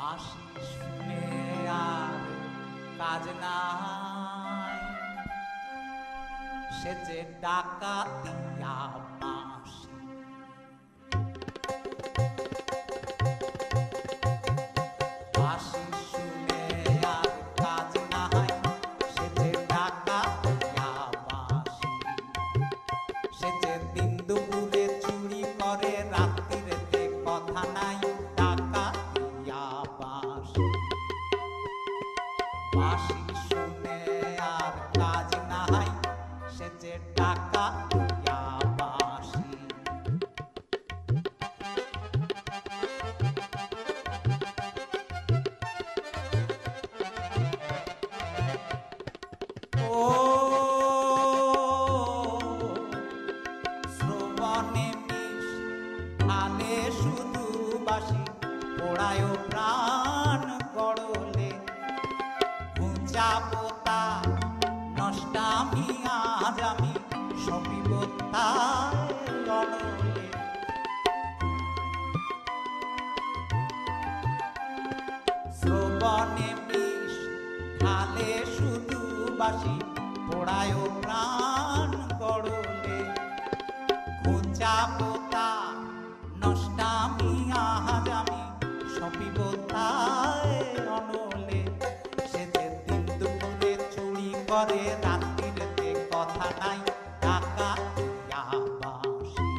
বাঁশি শুনে আর কাজ নাই, সে যে ডাকাতিয়া বাঁশি। বাঁশি শুনে আর কাজ নাই, সে যে ডাকাতিয়া বাঁশি। সে যে দিন দুপুরে চুরি করে, রাত্রিরেতে কথা নাই, ডাকাতিয়া বাঁশি। বাঁশি শুনে আর কাজ নাই, সে যে ডাকাতিয়া বাঁশি। ও শ্রবণে বিষ ঢালে শুধু বাঁশি, পোড়ায় প্রাণ গড়লে। ঘুঁচা পোতা নষ্টামি আজ আমি, সপিব তার অনলে। শ্রবণে বিষ ঢালে শুধু বাঁশি, পোড়ায় প্রাণ গড়লে। ঘুঁচা পোতা নষ্টামি আজ আমি, সপিব তার অনলে। সে যে দিন দুপুরে চুরি করে, রাত্রিরেতে কথা নাই, ডাকাতিয়া বাঁশি।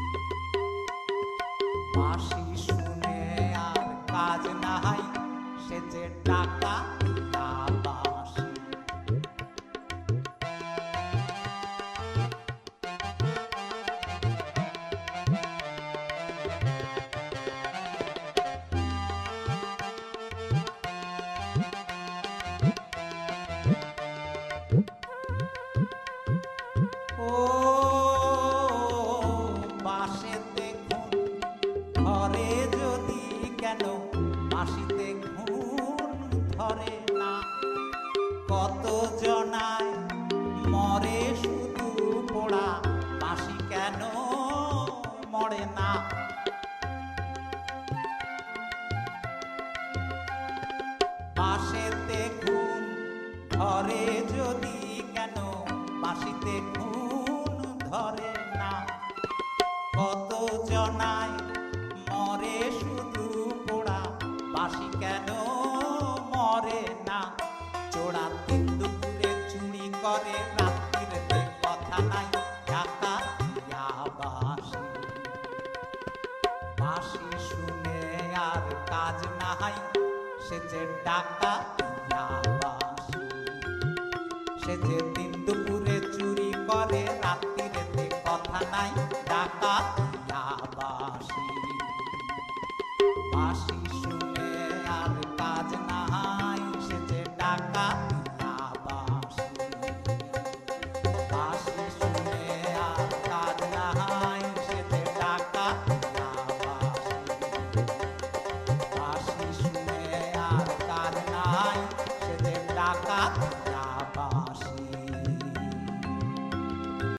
বাঁশি শুনে আর কাজ নাই, সে যে ডাকাতিয়া বাঁশি। ও বাঁশেতে ঘুণ ধরে যদি কেন, বাঁশিতে ঘুণ ধরে না। কত জনায় মরে শুধু পোড়া, বাঁশি কেন মরে না। বাঁশেতে ঘুণ ধরে যদি কেন, বাঁশিতে ঘুণ ধরে না। কত জনায় মরে শুধু পোড়া, বাঁশি কেন মরে না। চোরা দিন দুপুরে চুরি করে, রাত্রিরেতে কথা নাই, ডাকাতিয়া বাঁশি। বাঁশি শুনে আর কাজ নাই, সে যে ডাকাতিয়া বাঁশি। সে যে দিন দুপুরে চুরি করে, রাত্রিরেতে কথা নাই,